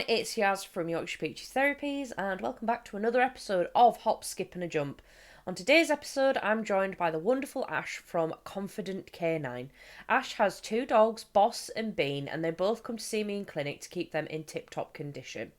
it's Yaz from Yorkshire Peaches Therapies, and welcome back to another episode of Hop, Skip and a Jump. On today's episode, I'm joined by the wonderful Ash from Confident Canine. Ash has two dogs, Boss and Bean, and they both come to see me in clinic to keep them in tip-top condition.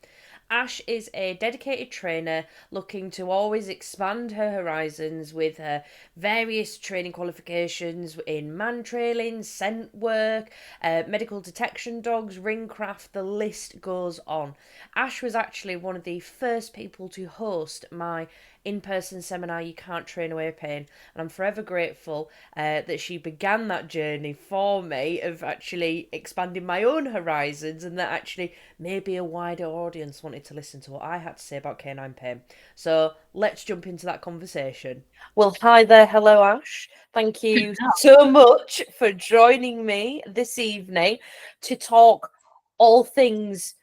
Ash is a dedicated trainer looking to always expand her horizons with her various training qualifications in man trailing, scent work, medical detection dogs, ringcraft, the list goes on. Ash was actually one of the first people to host my in-person seminar, You Can't Train Away Pain, and I'm forever grateful that she began that journey for me of actually expanding my own horizons, and that actually maybe a wider audience wanted to listen to what I had to say about canine pain. So let's jump into that conversation. Well, hi there. Hello, Ash. Thank you so much for joining me this evening to talk all things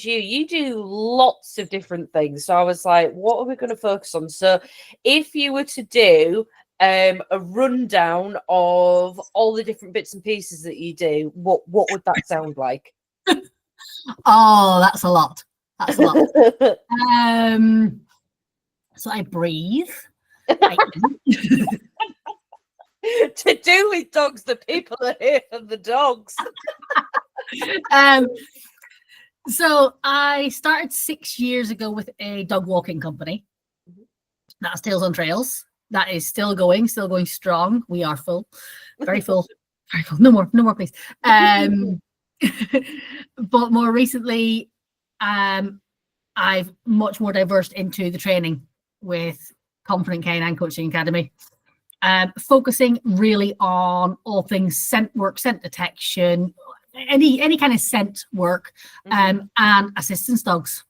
you do lots of different things. So I was like, what are we going to focus on? So if you were to do a rundown of all the different bits and pieces that you do, what would that sound like? Oh, that's a lot. That's a lot. So I breathe. To do with dogs, the people are here for the dogs. So I started 6 years ago with a dog walking company. That's Tails on Trails. That is still going strong. We are full, very full, very full. No more, please. But more recently, I've much more diverse into the training with Confident Canine Coaching Academy, focusing really on all things scent work, scent detection, any kind of scent work, and assistance dogs.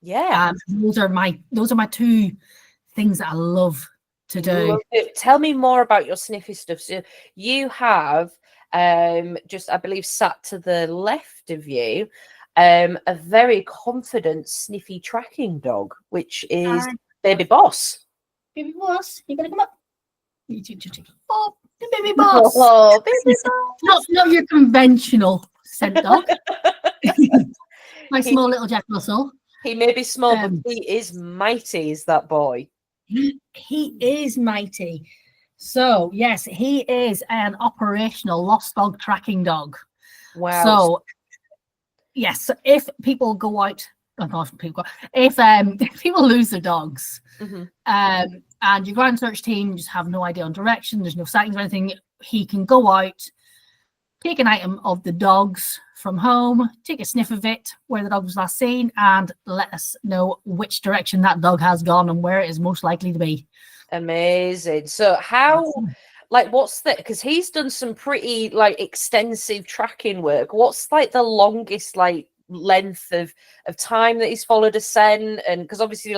Yeah, those are my two things that I love to do. Tell me more about your sniffy stuff. So you have just, I believe, sat to the left of you, a very confident sniffy tracking dog, which is Baby Boss. Baby Boss, you gonna come up? Oh, the Baby Boss. Oh, Baby Boss. Not your conventional scent dog. My small little Jack Russell. He may be small, but he is mighty, is that boy? He is mighty. So, yes, he is an operational lost dog tracking dog. Wow. So, yes, if people go out, if people lose their dogs, and your ground search team just have no idea on direction, there's no sightings or anything, he can go out, take an item of the dogs from home, take a sniff of it, where the dog was last seen, and let us know which direction that dog has gone and where it is most likely to be. Amazing. So how, what's the, because he's done some pretty, extensive tracking work. What's, the longest, length of time that he's followed a scent? And because obviously,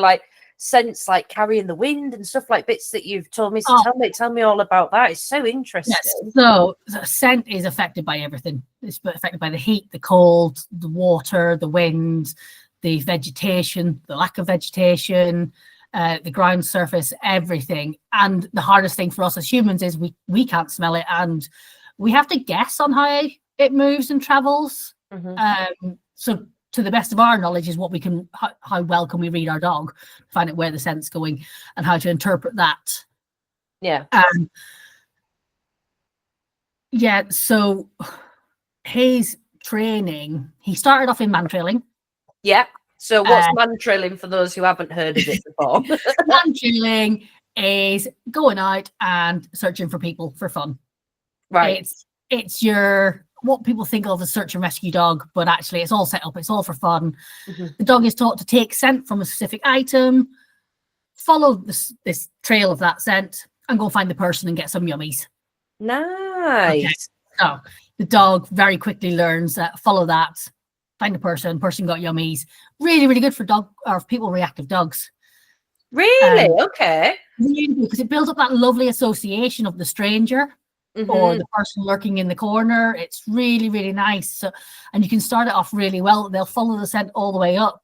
scents carrying the wind and stuff, bits that you've told me. So tell me all about that. It's so interesting. Yes. So the scent is affected by everything. It's affected by the heat, the cold, the water, the wind, the vegetation, the lack of vegetation, the ground surface, everything. And the hardest thing for us as humans is we can't smell it, and we have to guess on how it moves and travels. So to the best of our knowledge is what we can, how well can we read our dog, find out where the scent's going and how to interpret that. Yeah. So his training, he started off in man trailing. Yeah. So what's man trailing for those who haven't heard of it before? Man trailing is going out and searching for people for fun. Right. It's your, what people think of as search and rescue dog, but actually it's all set up, it's all for fun. The dog is taught to take scent from a specific item, follow this trail of that scent, and go find the person and get some yummies. Nice. Okay. So the dog very quickly learns that, follow that, find the person got yummies. Really, really good for dog or people reactive dogs. Really? Okay. Really, because it builds up that lovely association of the stranger or the person lurking in the corner. It's really, really nice. So, and you can start it off really well. They'll follow the scent all the way up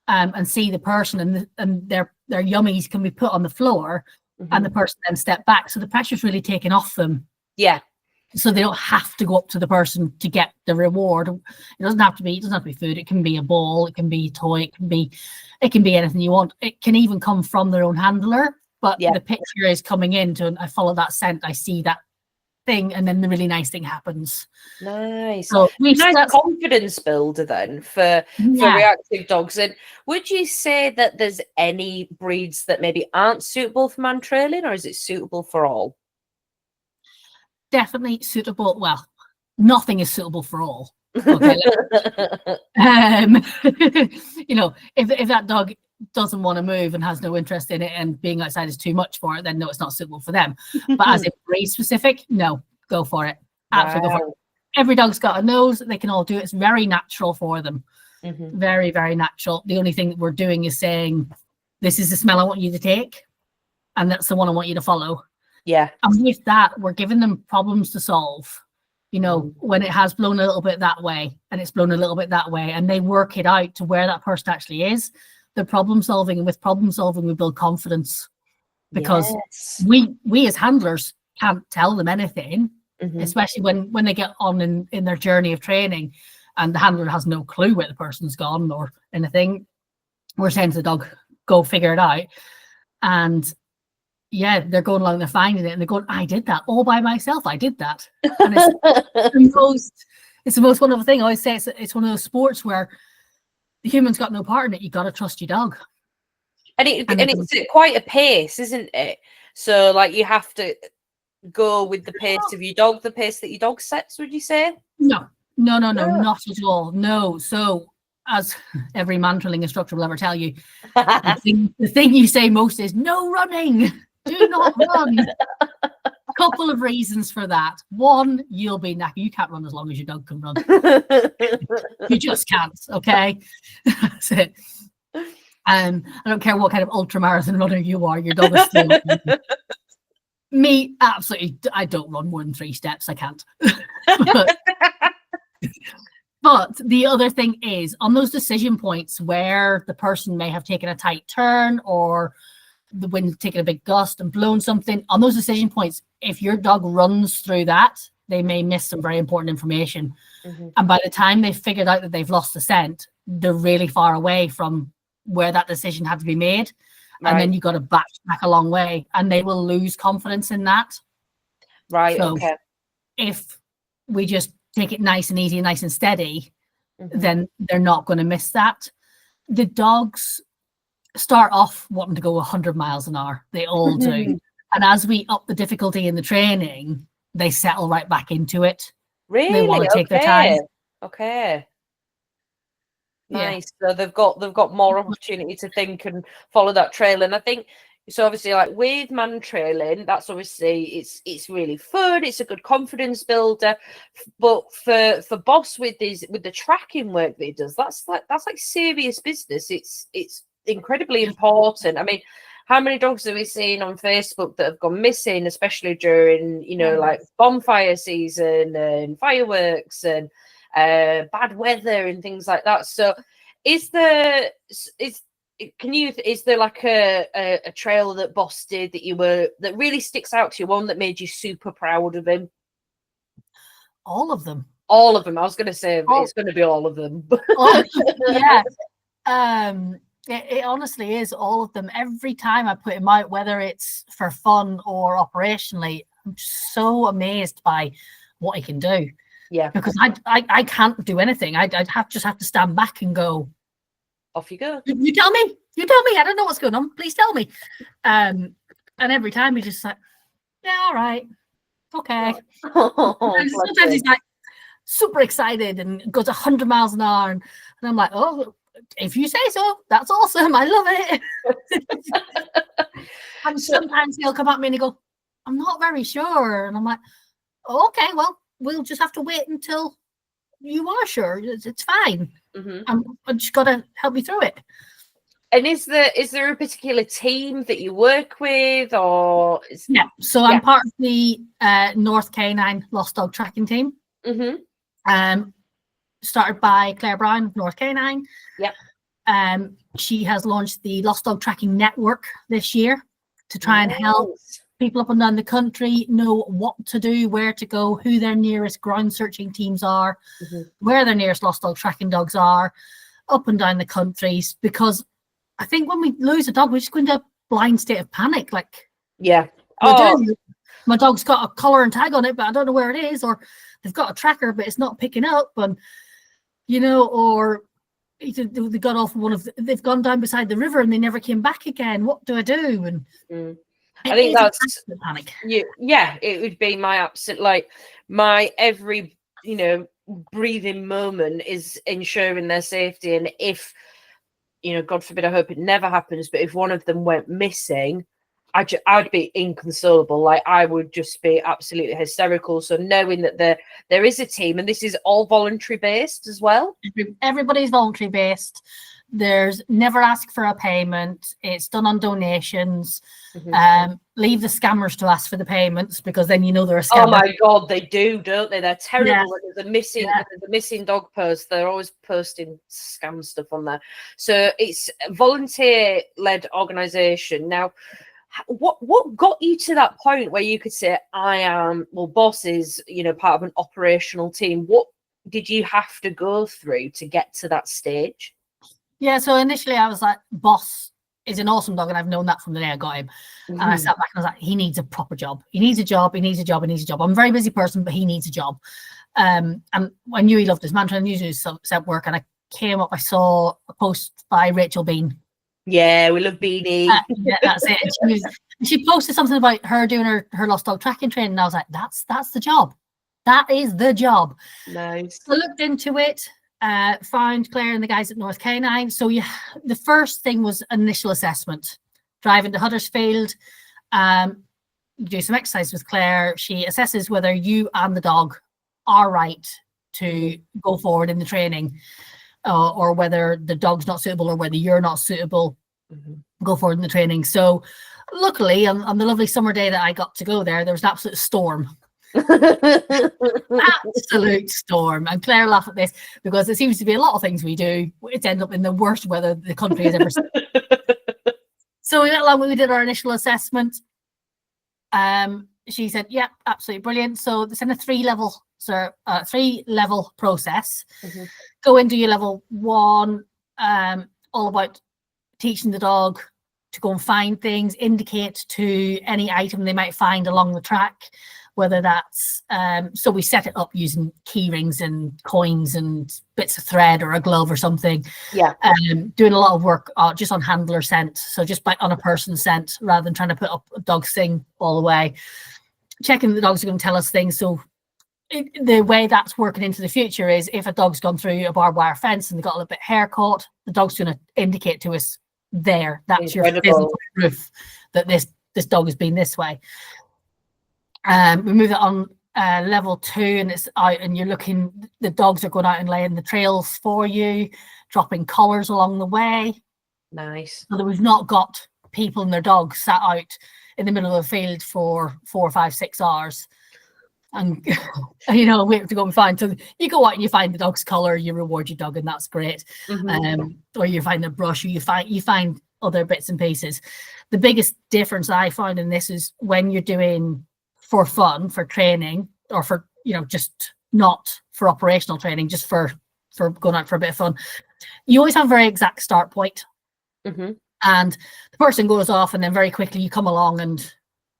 and see the person, and their yummies can be put on the floor, and the person then step back. So the pressure's really taken off them. Yeah. so they don't have to go up to the person to get the reward. It doesn't have to be food. It can be a ball, it can be a toy, it can be anything you want. It can even come from their own handler, but Yeah. the picture is coming into, and I follow that scent, I see that thing, and then the really nice thing happens. Nice. So Nice confidence builder then for reactive dogs. And would you say that there's any breeds that maybe aren't suitable for man trailing, or is it suitable for all? Definitely suitable. Well, nothing is suitable for all. Okay. You know, if that dog doesn't want to move and has no interest in it, and being outside is too much for it, then no, it's not suitable for them. But as a breed specific, no, go for it. Absolutely go for it. Every dog's got a nose. They can all do it. It's very natural for them. Very, very natural. The only thing that we're doing is saying, this is the smell I want you to take, and that's the one I want you to follow. Yeah. And with that, we're giving them problems to solve. You know, when it has blown a little bit that way and it's blown a little bit that way, and they work it out to where that person actually is, the problem solving. And with problem solving, we build confidence, because we as handlers can't tell them anything, especially when they get on in their journey of training and the handler has no clue where the person's gone or anything. We're saying to the dog, go figure it out. And yeah, they're going along, they're finding it, and they're going, I did that all by myself. I did that. And it's the most wonderful thing. I always say it's one of those sports where the human's got no part in it. You got to trust your dog. And it's at quite a pace, isn't it? So like you have to go with the pace of your dog, the pace that your dog sets, would you say? No, not at all. No. So as every man trailing instructor will ever tell you, the thing you say most is no running. Do not run. A couple of reasons for that. One, you'll be knackered. You can't run as long as your dog can run. You just can't. Okay, that's it. I don't care what kind of ultra marathon runner you are. Your dog is still. Me, absolutely. I don't run more than 3 steps. I can't. But the other thing is, on those decision points where the person may have taken a tight turn or the wind taken a big gust and blown something, on those decision points, if your dog runs through that, they may miss some very important information. And by the time they've figured out that they've lost the scent, they're really far away from where that decision had to be made. Right. And then you've got to backtrack a long way, and they will lose confidence in that. Right, so if we just take it nice and easy and nice and steady, then they're not going to miss that. The dogs start off wanting to go 100 miles an hour. They all do. And as we up the difficulty in the training, they settle right back into it. Really? They want to take their time. Okay. Nice. Yeah. So they've got more opportunity to think and follow that trail. And I think so obviously, like with man trailing, that's obviously it's really fun, it's a good confidence builder. But for Boss with the tracking work that he does, that's like serious business. It's incredibly important. I mean, how many dogs have we seen on Facebook that have gone missing, especially during, like bonfire season and fireworks and bad weather and things like that? So is there like a trail that Boss did that really sticks out to you, one that made you super proud of him? All of them. I was going to say it's going to be all of them. Yeah. It honestly is all of them. Every time I put him out, whether it's for fun or operationally, I'm so amazed by what he can do. Yeah, because I can't do anything. I'd just have to stand back and go, off you go. You tell me. I don't know what's going on. Please tell me. And every time he's just like, yeah, all right, okay. And sometimes he's like super excited and goes 100 miles an hour, and I'm like, oh, if you say so, that's awesome. I love it. And sometimes he'll come at me and he go, I'm not very sure, and I'm like, oh, okay, well, we'll just have to wait until you are sure. It's fine. I've just got to help you through it. And is there a particular team that you work with, or I'm part of the North Canine Lost Dog Tracking Team. Started by Claire Brown of North Canine. She has launched the Lost Dog Tracking Network this year to try and help people up and down the country know what to do, where to go, who their nearest ground searching teams are, where their nearest lost dog tracking dogs are, up and down the countries. Because I think when we lose a dog, we just go into a blind state of panic. Like, Yeah. we're doing, my dog's got a collar and tag on it, but I don't know where it is, or they've got a tracker, but it's not picking up, and or they got off they've gone down beside the river and they never came back again. What do I do? And I think that's panic. Yeah, it would be my absolute, like, my every breathing moment is ensuring their safety. And if God forbid, I hope it never happens, but if one of them went missing, I'd be inconsolable. Like, I would just be absolutely hysterical. So knowing that there is a team, and this is all voluntary based as well. Everybody's voluntary based. There's never ask for a payment. It's done on donations. Leave the scammers to ask for the payments, because then they're a scammer. Oh my God, they do, don't they? They're terrible. Yeah. When there's a missing dog post, they're always posting scam stuff on there. So it's a volunteer-led organisation. Now, what got you to that point where you could say, boss is part of an operational team? What did you have to go through to get to that stage? Yeah, so initially I was like, boss is an awesome dog, and I've known that from the day I got him. And I sat back and I was like, he needs a proper job. He needs a job. I'm a very busy person, but he needs a job. And I knew he loved his mantra, and usually set work. And I came up, I saw a post by Rachel Bean. Yeah, we love Beanie. Yeah, that's it. And she posted something about her doing her lost dog tracking training, and I was like, that's the job. That is the job. Nice. So I looked into it. Found Claire and the guys at North Canine. So the first thing was initial assessment. Drive into Huddersfield, do some exercise with Claire. She assesses whether you and the dog are right to go forward in the training, or whether the dog's not suitable, or whether you're not suitable, go forward in the training. So luckily, on the lovely summer day that I got to go there was an absolute storm. Absolute storm. And Claire laughed at this, because it seems to be a lot of things we do, it's end up in the worst weather the country has ever seen. So we went along, we did our initial assessment. She said, yeah, absolutely brilliant. So it's in a three-level process. Go into your level 1, all about teaching the dog to go and find things, indicate to any item they might find along the track, whether that's so we set it up using key rings and coins and bits of thread or a glove or something. Doing a lot of work just on handler scent, so just on a person's scent, rather than trying to put up a dog's thing all the way. Checking the dogs are going to tell us things. So the way that's working into the future is, if a dog's gone through a barbed wire fence and they got a little bit hair caught, the dog's going to indicate to us there. That's your physical proof that this dog has been this way. We move it on level 2, and it's out, and you're looking, the dogs are going out and laying the trails for you, dropping collars along the way. Nice. So that we've not got people and their dogs sat out in the middle of a field for 4, 5, 6 hours. And we have to go and find. So you go out and you find the dog's collar, you reward your dog, and that's great. Or you find the brush, or you find other bits and pieces. The biggest difference I found in this is when you're doing for fun, for training, or for just not for operational training, just for going out for a bit of fun, you always have a very exact start point. And the person goes off, and then very quickly you come along and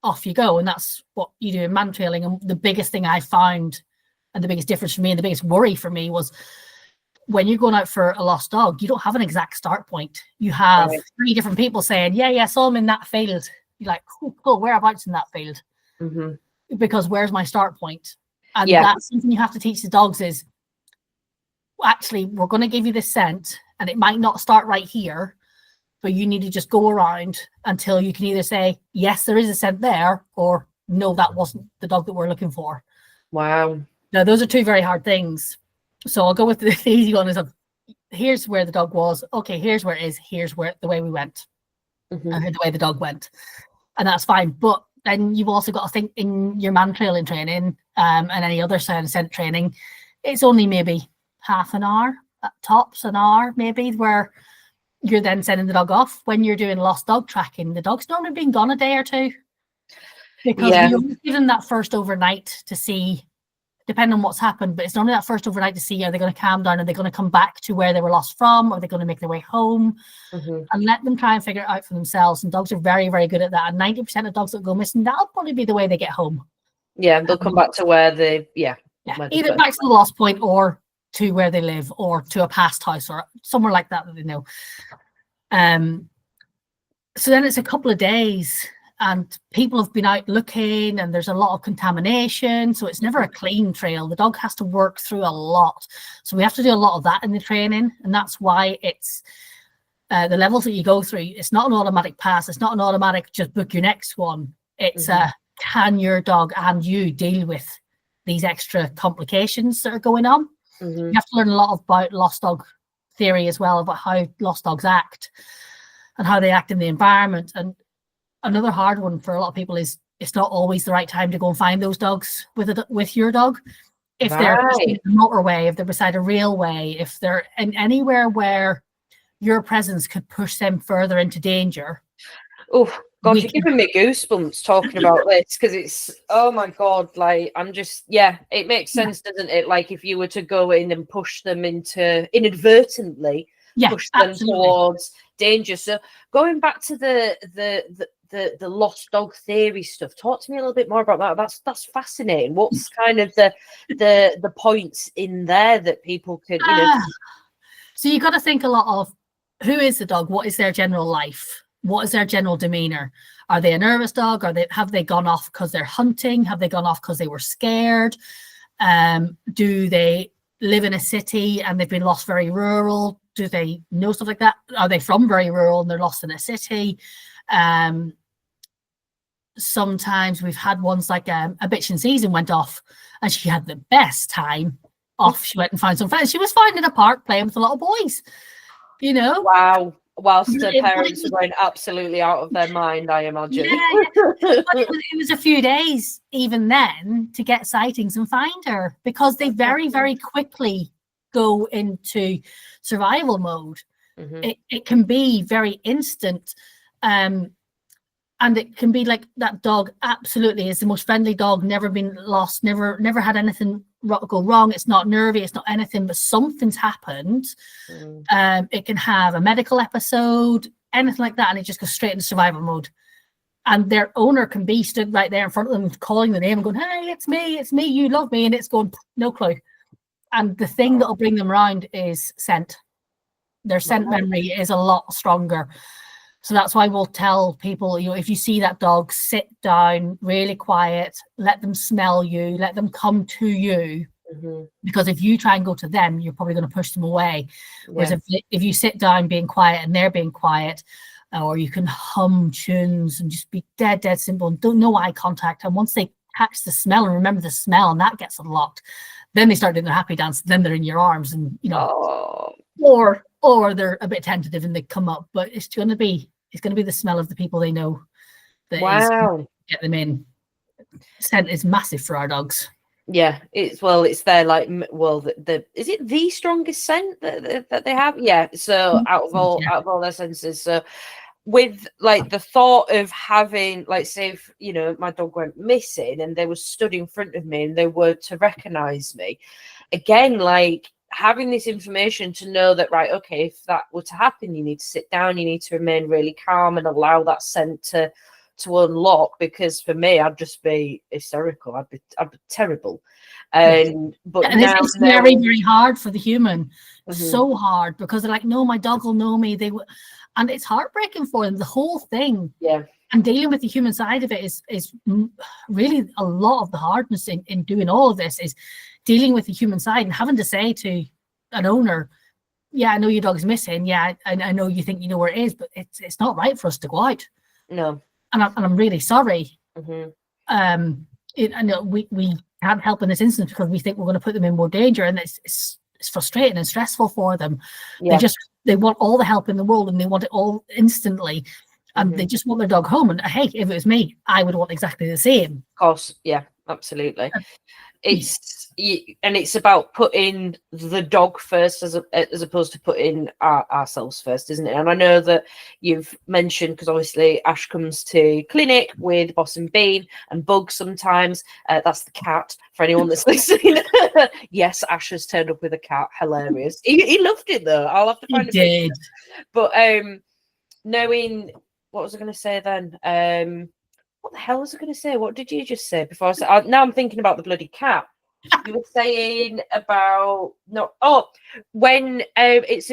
off you go. And that's what you do in man trailing. And the biggest thing I found, and the biggest difference for me, and the biggest worry for me, was when you're going out for a lost dog, you don't have an exact start point. You have 3 different people saying, yeah, I saw him in that field. You're like, cool, whereabouts in that field? Because where's my start point? And that's something you have to teach the dogs is, actually, we're going to give you this scent, and it might not start right here, but you need to just go around until you can either say, yes, there is a scent there, or no, that wasn't the dog that we're looking for. Wow. Now, those are 2 very hard things. So I'll go with the easy one, is here's where the dog was. Okay, here's where it is. Here's where the way we went. The way the dog went. And that's fine. But then you've also got to think, in your man trailing training and any other scent training, it's only maybe half an hour, at tops an hour maybe, where you're then sending the dog off. When you're doing lost dog tracking, the dog's normally been gone a day or 2. because Yeah. we always give them that first overnight to see, depending on what's happened, but it's normally that first overnight to see, are they going to calm down? Are they going to come back to where they were lost from? Are they going to make their way home? And let them try and figure it out for themselves. And dogs are very, very good at that. And 90% of dogs that go missing, that'll probably be the way they get home. Yeah, they'll come back to where they, Either back to the lost point or to where they live or to a past house or somewhere like that they know. So then it's a couple of days and people have been out looking and there's a lot of contamination. So it's never a clean trail. The dog has to work through a lot. So we have to do a lot of that in the training. And that's why it's the levels that you go through. It's not an automatic pass. It's not an automatic just book your next one. It's can your dog and you deal with these extra complications that are going on? You have to learn a lot about lost dog theory as well, about how lost dogs act and how they act in the environment. And another hard one for a lot of people is it's not always the right time to go and find those dogs with your dog. If they're beside a motorway, if they're beside a railway, if they're in anywhere where your presence could push them further into danger. Oh God, you're giving me goosebumps talking about this, because it's, oh my God, like I'm just, it makes sense, doesn't it? Like if you were to go in and push them into, inadvertently push them towards danger. So going back to the lost dog theory stuff, talk to me a little bit more about that. That's fascinating. What's kind of the points in there that people could, So you got to think a lot of who is the dog, what is their general life, what is their general demeanor? Are they a nervous dog? Have they gone off because they're hunting? Have they gone off because they were scared? Do they live in a city and they've been lost very rural? Do they know stuff like that? Are they from very rural and they're lost in a city? Sometimes we've had ones like a bitch in season went off and she had the best time off. She went and found some friends. She was finding a park playing with a lot of boys, Wow. Whilst the parents are going absolutely out of their mind, I imagine. But it was a few days even then to get sightings and find her, because they very, very quickly go into survival mode. It can be very instant. And it can be like that dog absolutely is the most friendly dog, never been lost, never had anything go wrong. It's not nervy, it's not anything, but something's happened. It can have a medical episode, anything like that, and it just goes straight into survival mode. And their owner can be stood right there in front of them, calling the name and going, "Hey, it's me, you love me," and it's going, no clue. And the thing that'll bring them around is scent. Their scent memory is a lot stronger. So that's why we'll tell people, if you see that dog, sit down, really quiet, let them smell you, let them come to you. Because if you try and go to them, you're probably going to push them away. Whereas if you sit down being quiet and they're being quiet, or you can hum tunes and just be dead simple and don't know eye contact. And once they catch the smell and remember the smell and that gets unlocked, then they start doing their happy dance. Then they're in your arms and, or they're a bit tentative and they come up. But it's going to be the smell of the people they know that is get them in. Scent is massive for our dogs. Yeah, it's their is it the strongest scent that they have? Yeah. So out of all their senses. So with like the thought of having, like, say if my dog went missing and they were stood in front of me and they were to recognize me, again, like having this information to know that, right, okay, if that were to happen, you need to sit down, you need to remain really calm and allow that scent to unlock, because for me, I'd just be hysterical. I'd be terrible. But it's very, very hard for the human. So hard, because they're like, no, my dog will know me. And it's heartbreaking for them, the whole thing. And dealing with the human side of it is really a lot of the hardness in doing all of this, is dealing with the human side and having to say to an owner, yeah, I know your dog's missing. Yeah, I know you think you know where it is, but it's not right for us to go out. No. And I'm really sorry. I know we can't help in this instance because we think we're going to put them in more danger, and it's frustrating and stressful for them. They want all the help in the world and they want it all instantly, and they just want their dog home. And hey, if it was me, I would want exactly the same. Of course, yeah, absolutely. and it's about putting the dog first as opposed to putting ourselves first, isn't it? And I know that you've mentioned, because obviously Ash comes to clinic with Boss and Bean and Bug sometimes. That's the cat for anyone that's listening. Yes, Ash has turned up with a cat. Hilarious. He loved it though. I'll have to find a picture. But knowing, what was I going to say then? What the hell was I going to say? What did you just say before? Now I'm thinking about the bloody cat. You were saying about when it's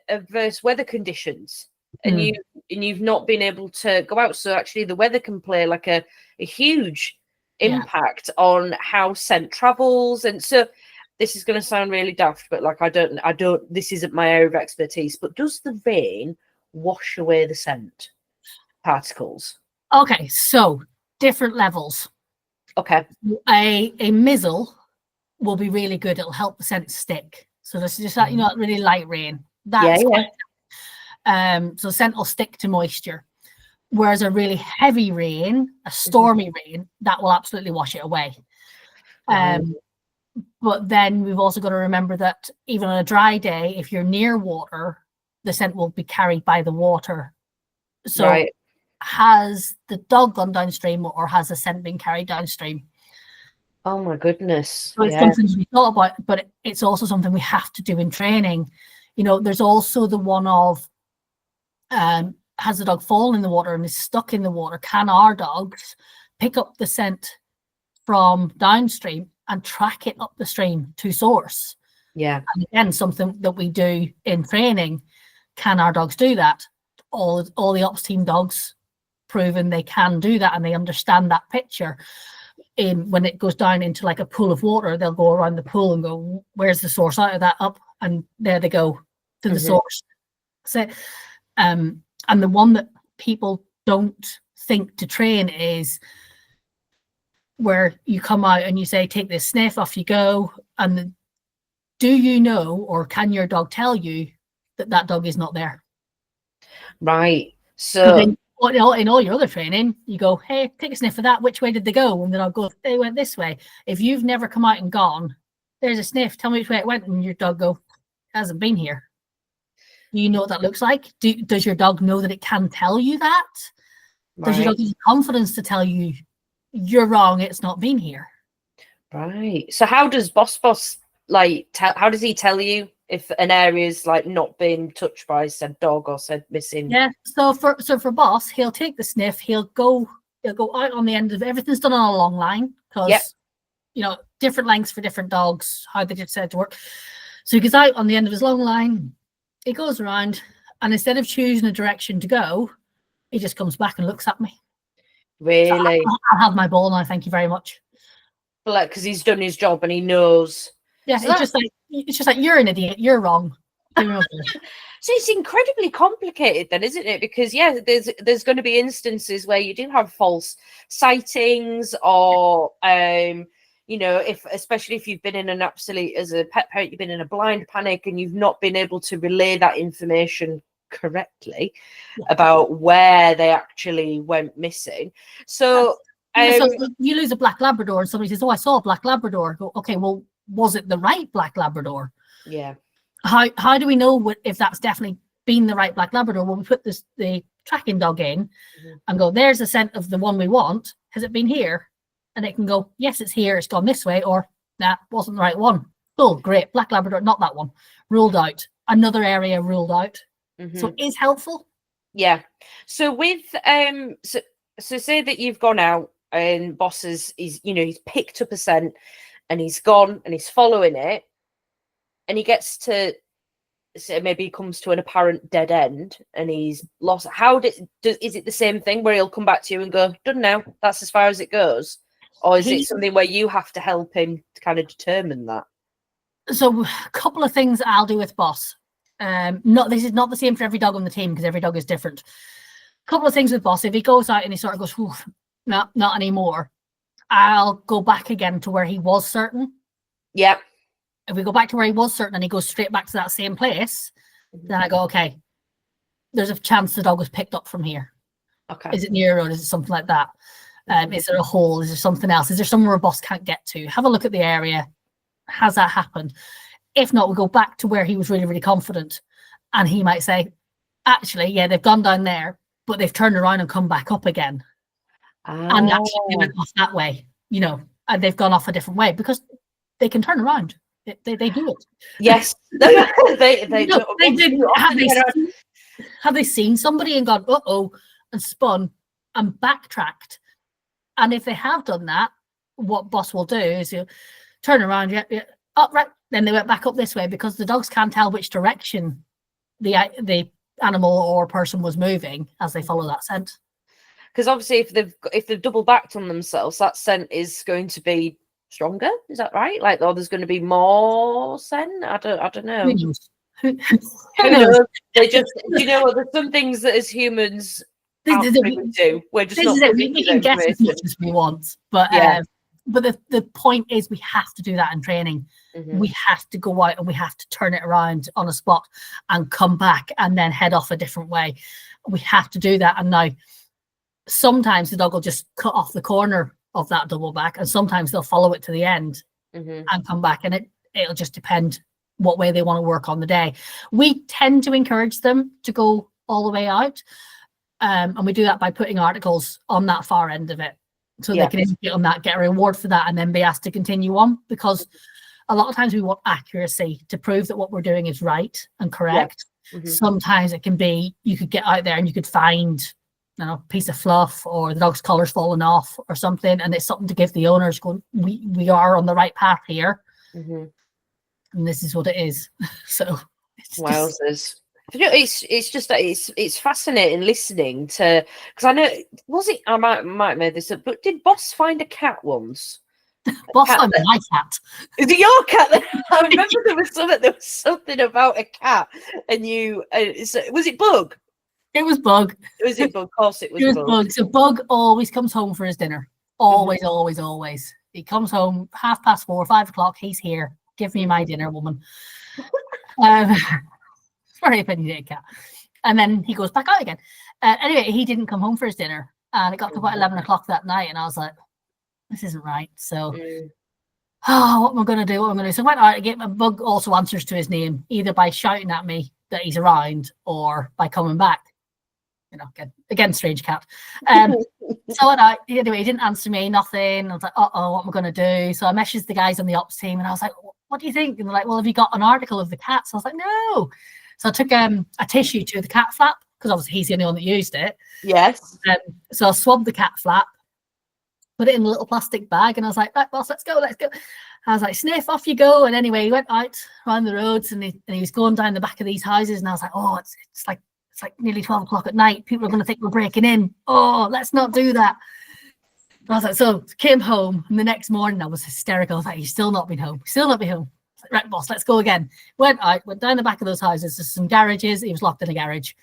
adverse weather conditions, and you've not been able to go out. So actually, the weather can play like a huge impact on how scent travels. And so, this is going to sound really daft, but like I don't. This isn't my area of expertise. But does the rain wash away the scent particles? Okay, so different levels. Okay. A mizzle will be really good. It'll help the scent stick. So this is just that, really light rain. That's so scent will stick to moisture. Whereas a really heavy rain, a stormy rain, that will absolutely wash it away. But then we've also got to remember that even on a dry day, if you're near water, the scent will be carried by the water. So has the dog gone downstream, or has the scent been carried downstream? Oh my goodness. So it's something to be thought about, but it's also something we have to do in training. There's also the one of has the dog fallen in the water and is stuck in the water? Can our dogs pick up the scent from downstream and track it up the stream to source? Yeah. And again, something that we do in training. Can our dogs do that? All the ops team dogs proven they can do that, and they understand that picture. When it goes down into like a pool of water, they'll go around the pool and go, where's the source out of that? Up, and there they go to the source. So and the one that people don't think to train is where you come out and you say, take this sniff, off you go. And do you know, or can your dog tell you that dog is not there? Right. So in all your other training, you go, hey, take a sniff of that. Which way did they go? And then I'll go, they went this way. If you've never come out and gone, there's a sniff, tell me which way it went, and your dog go, hasn't been here. Do you know what that looks like? Does your dog know that it can tell you that? Does your dog have confidence to tell you you're wrong, it's not been here? Right. So how does Boss how does he tell you if an area's like not been touched by said dog or said missing? Yeah. So for Boss, he'll take the sniff, he'll go out on the end of everything's done on a long line, because different lengths for different dogs, how they just said to work. So he goes out on the end of his long line, he goes around, and instead of choosing a direction to go, he just comes back and looks at me. Really? So I'll have my ball now, thank you very much. Like, because he's done his job and he knows. Yeah, so it's just like you're an idiot, you're wrong. So it's incredibly complicated then, isn't it? Because there's going to be instances where you do have false sightings, or especially if you've been in an absolute, as a pet parent, you've been in a blind panic and you've not been able to relay that information correctly about where they actually went missing. So so you lose a black Labrador and somebody says, oh, I saw a black Labrador. Go, okay, well, was it the right black Labrador? Yeah. How do we know if that's definitely been the right black Labrador? Well, we put the tracking dog in and go, there's a scent of the one we want. Has it been here? And it can go, yes, it's here. It's gone this way. Or, nah, wasn't the right one. Oh, great. Black Labrador, not that one. Ruled out. Another area ruled out. So it is helpful. Yeah. So with, so say that you've gone out and Boss he's picked up a scent and he's gone and he's following it, and he gets to, so maybe he comes to an apparent dead end and he's lost. Is it the same thing where he'll come back to you and go, done now, that's as far as it goes? Or is it something where you have to help him to kind of determine that? So a couple of things I'll do with Boss. This is not the same for every dog on the team, because every dog is different. A couple of things with Boss. If he goes out and he sort of goes, no, not anymore, I'll go back again to where he was certain. Yeah. If we go back to where he was certain and he goes straight back to that same place, then I go, okay, there's a chance the dog was picked up from here. Okay. Is it near a road? Is it something like that? Is there a hole? Is there something else? Is there somewhere a boss can't get to? Have a look at the area. Has that happened? If not, we'll go back to where he was really, really confident. And he might say, actually, yeah, they've gone down there, but they've turned around and come back up again. And actually they went off that way, and they've gone off a different way because they can turn around. They do it. Yes. they didn't. Have they seen somebody and gone, uh-oh, and spun and backtracked? And if they have done that, what boss will do is you turn around, oh, right. Then they went back up this way because the dogs can't tell which direction the animal or person was moving as they follow that scent. Because obviously, if they've double backed on themselves, that scent is going to be stronger. Is that right? Like, or there's going to be more scent. I don't know. Who knows? Who knows? They just, there's some things that as humans do. We're just not. We can guess as much as we want, but the point is we have to do that in training. We have to go out and we have to turn it around on a spot and come back and then head off a different way. We have to do that. And now sometimes the dog will just cut off the corner of that double back, and sometimes they'll follow it to the end and come back, and it'll just depend what way they want to work on the day. We tend to encourage them to go all the way out, and we do that by putting articles on that far end of it, so they can indicate on that, get a reward for that, and then be asked to continue on, because a lot of times we want accuracy to prove that what we're doing is right and correct. Sometimes it can be, you could get out there and you could find a piece of fluff, or the dog's collar's fallen off or something, and it's something to give the owners going, we are on the right path here, and this is what it is. So wowzers. It's just that it's fascinating listening to, because I know, I might have made this up, but did Boss find a cat once? Boss found my cat. Is it your cat? I remember there was something about a cat, and you was it Bug? It was Bug. Was it Bug? Of course it was Bug. So Bug always comes home for his dinner. Always, always, always. He comes home 4:30, 5 o'clock. He's here. Give me my dinner, woman. Very opinionated cat. And then he goes back out again. Anyway, he didn't come home for his dinner, and it got to about 11 o'clock that night, and I was like, this isn't right. So, what am I going to do? So I went out again. Bug also answers to his name, either by shouting at me that he's around or by coming back. Again, strange cat. So anyway, he didn't answer me, nothing. I was like, what am I going to do? So I messaged the guys on the ops team, and I was like, what do you think? And they're like, well, have you got an article of the cat? So I was like, no. So I took a tissue to the cat flap, because obviously he's the only one that used it. Yes. So I swabbed the cat flap, put it in a little plastic bag, and I was like, right, boss, let's go. I was like, sniff, off you go. And anyway, he went out around the roads, and he was going down the back of these houses, and I was like, oh, it's like nearly 12 o'clock at night. People are going to think we're breaking in. Oh, let's not do that. I was like, so came home, and the next morning I was hysterical. I was like, he's still not been home. Like, right, boss, let's go again. Went down the back of those houses. There's some garages. He was locked in a garage.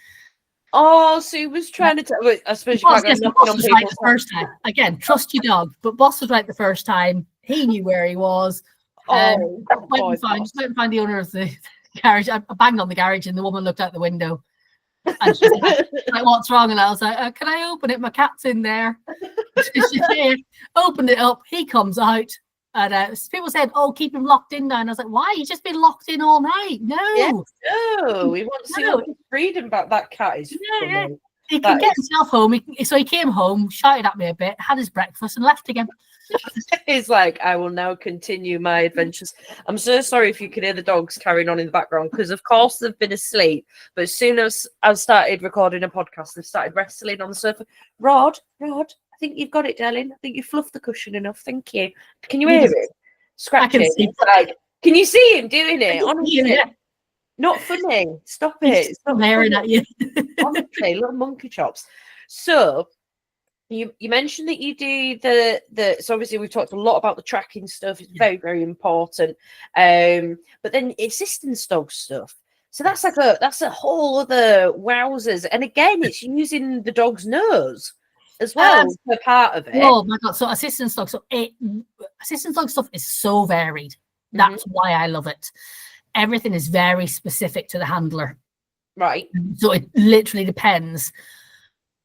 Oh, so he was trying to I suppose you can't go knocking on people's right the first time. Again, trust your dog. But Boss was right the first time. He knew where he was. Went and find the owner of the garage. I banged on the garage, and the woman looked out the window. And she's like, what's wrong? And I was like, can I open it? My cat's in there. She opened it up. He comes out. And people said, oh, keep him locked in now. And I was like, why? He's just been locked in all night. No. Yes, no. We want to see what his freedom about that cat is. Yeah. He can get himself home. So he came home, shouted at me a bit, had his breakfast, and left again. He's like, I will now continue my adventures. I'm so sorry if you can hear the dogs carrying on in the background, because of course they've been asleep, but as soon as I started recording a podcast, they've started wrestling on the sofa. Rod, I think you've got it, darling. I think you fluffed the cushion enough. Thank you. Can you hear him? Scratching. Can you see him doing it? Honestly. Not funny. Stop it. Stop glaring at you. Honestly, little monkey chops. So you mentioned that you do the so obviously we've talked a lot about the tracking stuff. It's very, very important. But then assistance dog stuff. So that's a whole other wowzers. And again, it's using the dog's nose as well for part of it. Oh my god! So assistance dog stuff is so varied. That's why I love it. Everything is very specific to the handler. Right. So it literally depends,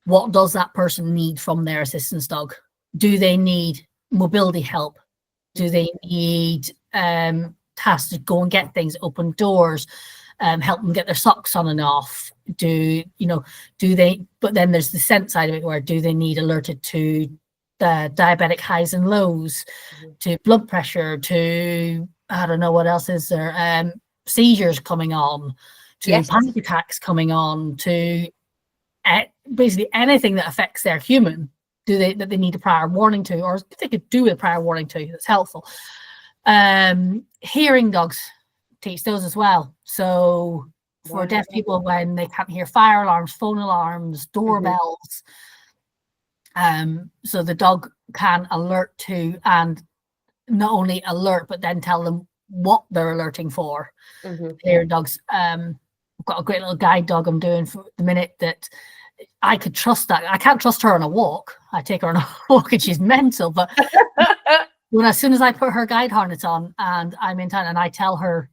what does that person need from their assistance dog? Do they need mobility help? Do they need tasks to go and get things, open doors, help them get their socks on and off? Do they, but then there's the scent side of it, where do they need alerted to the diabetic highs and lows, to blood pressure, to, I don't know what else is there, seizures coming on, to panic attacks coming on, to basically anything that affects their human, that they need a prior warning to, or if they could do with a prior warning to, that's helpful. Hearing dogs, teach those as well. So for deaf people, when they can't hear fire alarms, phone alarms, doorbells, so the dog can alert to, and not only alert, but then tell them what they're alerting for. Hearing dogs, I've got a great little guide dog I'm doing for the minute that I could trust. That I can't trust her on a walk. I take her on a walk and she's mental, but as soon as I put her guide harness on and I'm in town and I tell her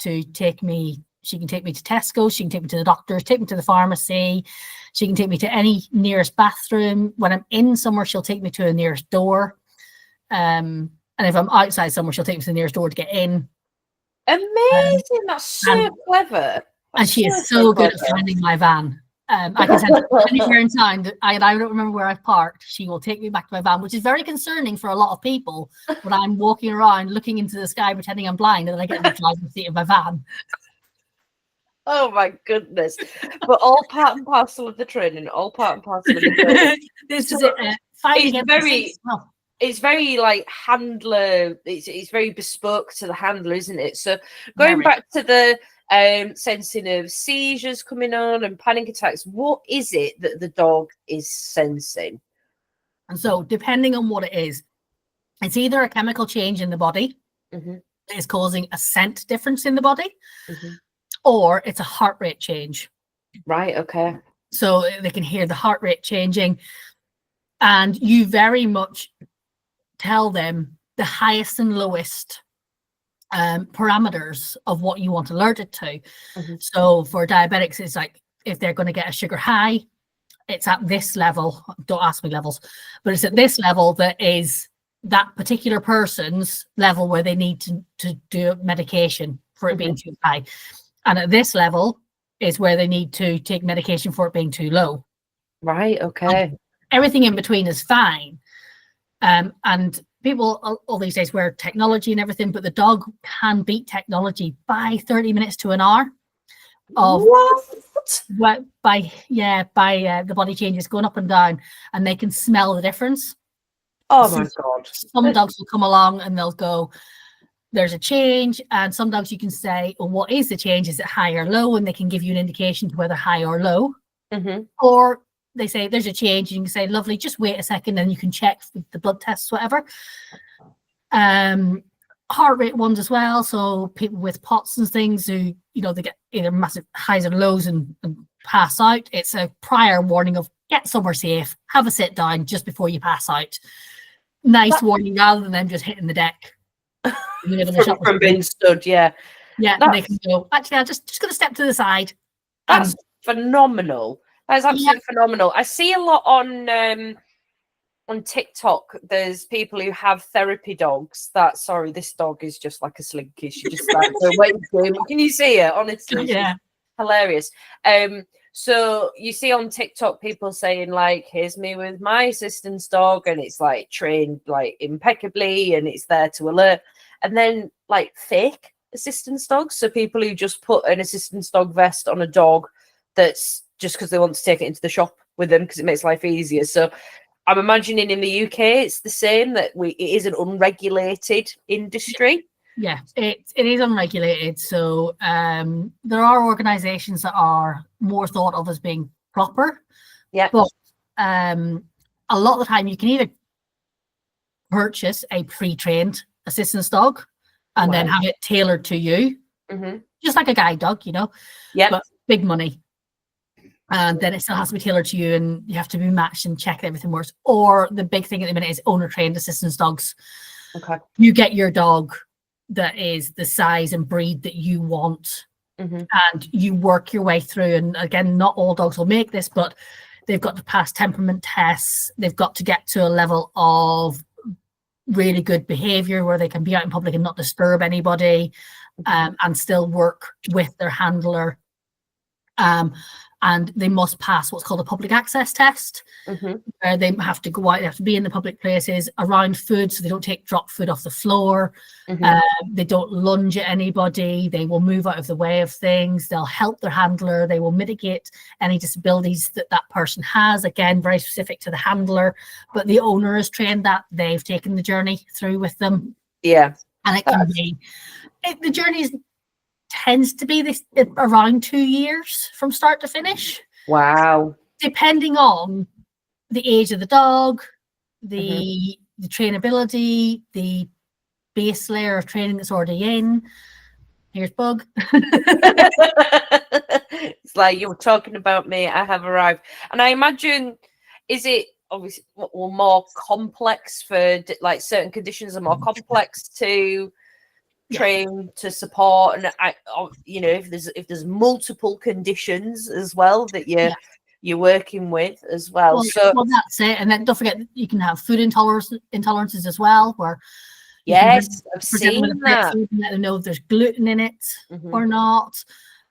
to take me, she can take me to Tesco, she can take me to the doctors, take me to the pharmacy, she can take me to any nearest bathroom. When I'm in somewhere, she'll take me to the nearest door. And if I'm outside somewhere, she'll take me to the nearest door to get in. Amazing. That's so clever. And she is so good at finding my van. I can send her anywhere in town. I don't remember where I've parked. She will take me back to my van, which is very concerning for a lot of people when I'm walking around looking into the sky pretending I'm blind and then I get in the driver's seat of my van. Oh my goodness. But all part and parcel of the training, all part and parcel of the training. This is it. It's very like handler, it's very bespoke to the handler, isn't it? So going back to the sensing of seizures coming on and panic attacks, what is it that the dog is sensing? And so depending on what it is, it's either a chemical change in the body that is causing a scent difference in the body, or it's a heart rate change. Right, okay. So they can hear the heart rate changing, and you very much tell them the highest and lowest parameters of what you want alerted to. So for diabetics, it's like if they're going to get a sugar high, it's at this level. Don't ask me levels, but it's at this level that is that particular person's level where they need to do medication for it being too high. And at this level is where they need to take medication for it being too low. Right, okay. And everything in between is fine. And people all these days wear technology and everything, but the dog can beat technology by 30 minutes to an hour. Of what? By the body changes going up and down, and they can smell the difference. Oh my God. Some dogs will come along and they'll go, there's a change, and some dogs you can say, well, what is the change? Is it high or low? And they can give you an indication to whether high or low. Or they say there's a change, and you can say, lovely, just wait a second, and you can check the blood tests, whatever. Heart rate ones as well. So people with POTS and things who, they get either massive highs or lows and pass out. It's a prior warning of get somewhere safe, have a sit down just before you pass out. Nice warning rather than them just hitting the deck. From being stood, yeah. And they can go, actually, I'm just going to step to the side. That's phenomenal. That's absolutely phenomenal. I see a lot on TikTok. There's people who have therapy dogs this dog is just like a slinky. She just like, can you see her? Honestly, yeah, hilarious. So you see on TikTok people saying like, here's me with my assistance dog, and it's like trained like impeccably and it's there to alert. And then like fake assistance dogs, so people who just put an assistance dog vest on a dog that's just because they want to take it into the shop with them because it makes life easier. So I'm imagining in the UK it's the same, that it is an unregulated industry. Yeah, it is unregulated. So there are organisations that are more thought of as being proper. Yeah. But a lot of the time you can either purchase a pre-trained assistance dog and then have it tailored to you, just like a guide dog, but big money. And then it still has to be tailored to you, and you have to be matched and check that everything works. Or the big thing at the minute is owner trained assistance dogs. Okay. You get your dog that is the size and breed that you want, and you work your way through. And again, not all dogs will make this, but they've got to pass temperament tests, they've got to get to a level of really good behavior where they can be out in public and not disturb anybody, and still work with their handler. And they must pass what's called a public access test, where they have to go out, they have to be in the public places around food, so they don't drop food off the floor. They don't lunge at anybody. They will move out of the way of things. They'll help their handler. They will mitigate any disabilities that that person has. Again, very specific to the handler, but the owner is trained that. They've taken the journey through with them. Yeah. And it can be, the journey tends to be this around 2 years from start to finish. Wow. Depending on the age of the dog, the trainability, the base layer of training that's already in. Here's Bug. It's like, you were talking about me, I have arrived. And I imagine, is it obviously more complex for, like, certain conditions are more complex to train, to support, and you know, if there's multiple conditions as well that you're working with as well. Well, that's it. And then don't forget, you can have food intolerances as well, where I've seen that. Food and let them know if there's gluten in it or not.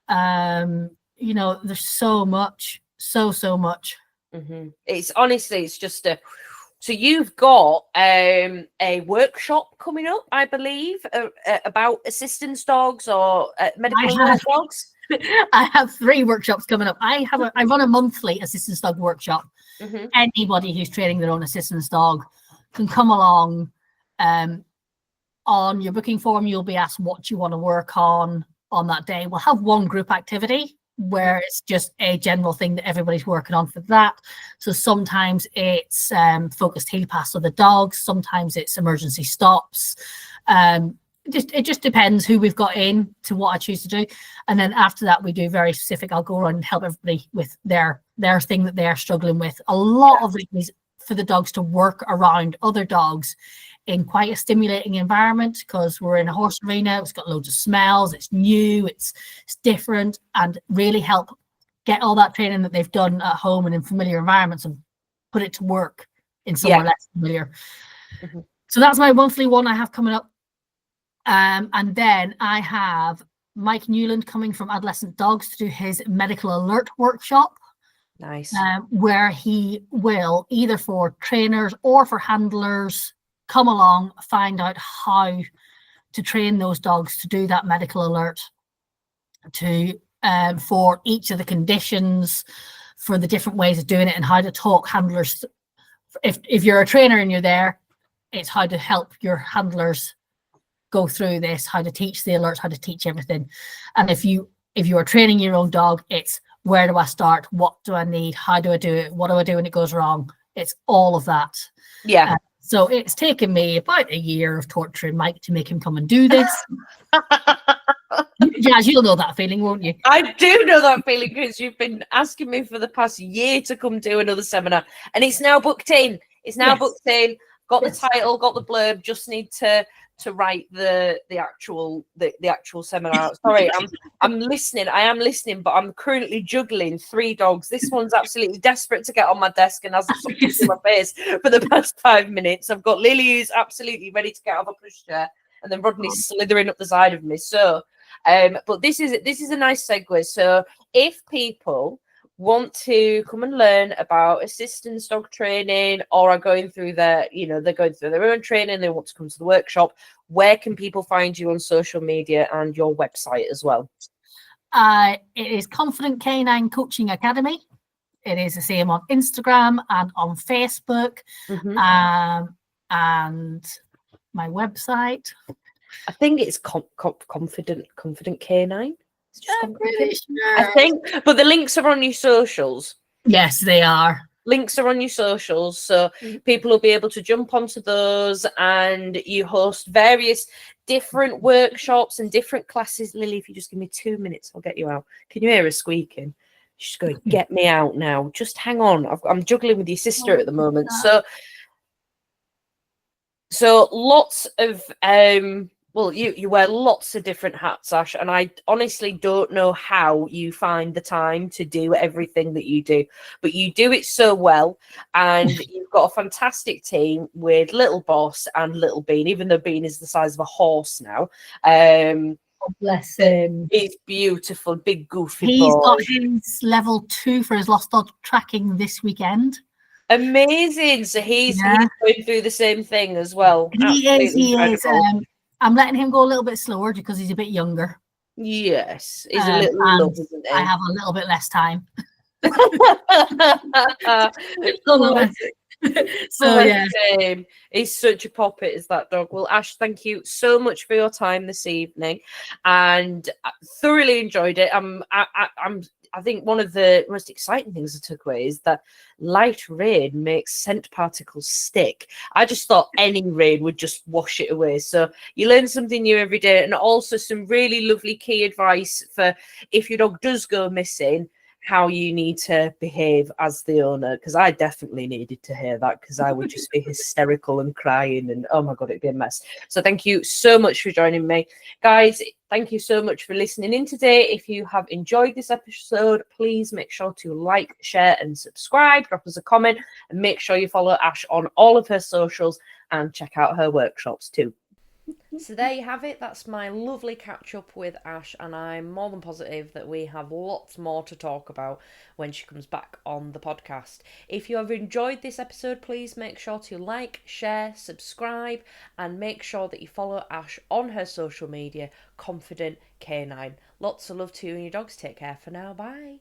You know, there's so much. It's honestly, it's just a. So you've got a workshop coming up, I believe, about assistance dogs or medical alert dogs. I have 3 workshops coming up. I run a monthly assistance dog workshop. Anybody who's training their own assistance dog can come along. On your booking form, you'll be asked what you want to work on that day. We'll have one group activity where it's just a general thing that everybody's working on for that. So sometimes it's focused heel pass of the dogs, sometimes it's emergency stops. It just depends who we've got in to what I choose to do. And then after that, we do very specific. I'll go around and help everybody with their thing that they're struggling with. A lot of it is for the dogs to work around other dogs in quite a stimulating environment, because we're in a horse arena. It's got loads of smells, it's new, it's different, and really help get all that training that they've done at home and in familiar environments and put it to work in somewhere less familiar. So that's my monthly one I have coming up. And then I have Mike Newland coming from Adolescent Dogs to do his medical alert workshop. Nice. Where he will, either for trainers or for handlers, come along, find out how to train those dogs to do that medical alert, to for each of the conditions, for the different ways of doing it, and how to talk handlers. If you're a trainer and you're there, it's how to help your handlers go through this, how to teach the alerts, how to teach everything. And if you are training your own dog, it's where do I start? What do I need? How do I do it? What do I do when it goes wrong? It's all of that. Yeah. So it's taken me about a year of torturing Mike to make him come and do this. Jazz, you'll know that feeling, won't you? I do know that feeling, because you've been asking me for the past year to come do another seminar, and it's now booked in. It's now booked in. Got the title, got the blurb. Just need to write the actual seminar. Sorry, I'm listening. I am listening, but I'm currently juggling 3 dogs. This one's absolutely desperate to get on my desk and hasn't something in my face for the past 5 minutes. I've got Lily, who's absolutely ready to get out of a pushchair, and then Rodney's slithering up the side of me. So, but this is a nice segue. So if people want to come and learn about assistance dog training, or are going through they're going through their own training, they want to come to the workshop, where can people find you on social media and your website as well? It is Confident Canine Coaching Academy. It is the same on Instagram and on Facebook. And my website, I think it's Confident Canine. I'm pretty sure. I think, but the links are on your socials. Yes, they are. Links are on your socials, so people will be able to jump onto those, and you host various different workshops and different classes. Lily, if you just give me 2 minutes, I'll get you out. Can you hear her squeaking? She's going, get me out now. Just hang on. I'm juggling with your sister at the moment. So lots of Well, you wear lots of different hats, Ash, and I honestly don't know how you find the time to do everything that you do, but you do it so well, and you've got a fantastic team with Little Boss and Little Bean, even though Bean is the size of a horse now. God bless That him. is beautiful, big goofy He's boy. got his level 2 for his lost dog tracking this weekend. Amazing. So Yeah, he's going through the same thing as well. he is. Absolutely He is. incredible. I'm letting him go a little bit slower because he's a bit younger, Yes, he's a little love, and isn't I he? have a little bit less time. Bless So Bless yeah, him. He's such a poppet, is that dog. Well, Ash, thank you so much for your time this evening, and I thoroughly enjoyed it. I think one of the most exciting things I took away is that light rain makes scent particles stick. I just thought any rain would just wash it away. So you learn something new every day, and also some really lovely key advice for if your dog does go missing, how you need to behave as the owner, because I definitely needed to hear that, because I would just be hysterical and crying, and oh my god, it'd be a mess. So thank you so much for joining me, guys. Thank you so much for listening in today. If you have enjoyed this episode, please make sure to like, share, and subscribe. Drop us a comment, and make sure you follow Ash on all of her socials and check out her workshops too. So there you have it. That's my lovely catch up with Ash, and I'm more than positive that we have lots more to talk about when she comes back on the podcast. If you have enjoyed this episode, please make sure to like, share, subscribe, and make sure that you follow Ash on her social media, Confident Canine. Lots of love to you and your dogs. Take care for now. Bye.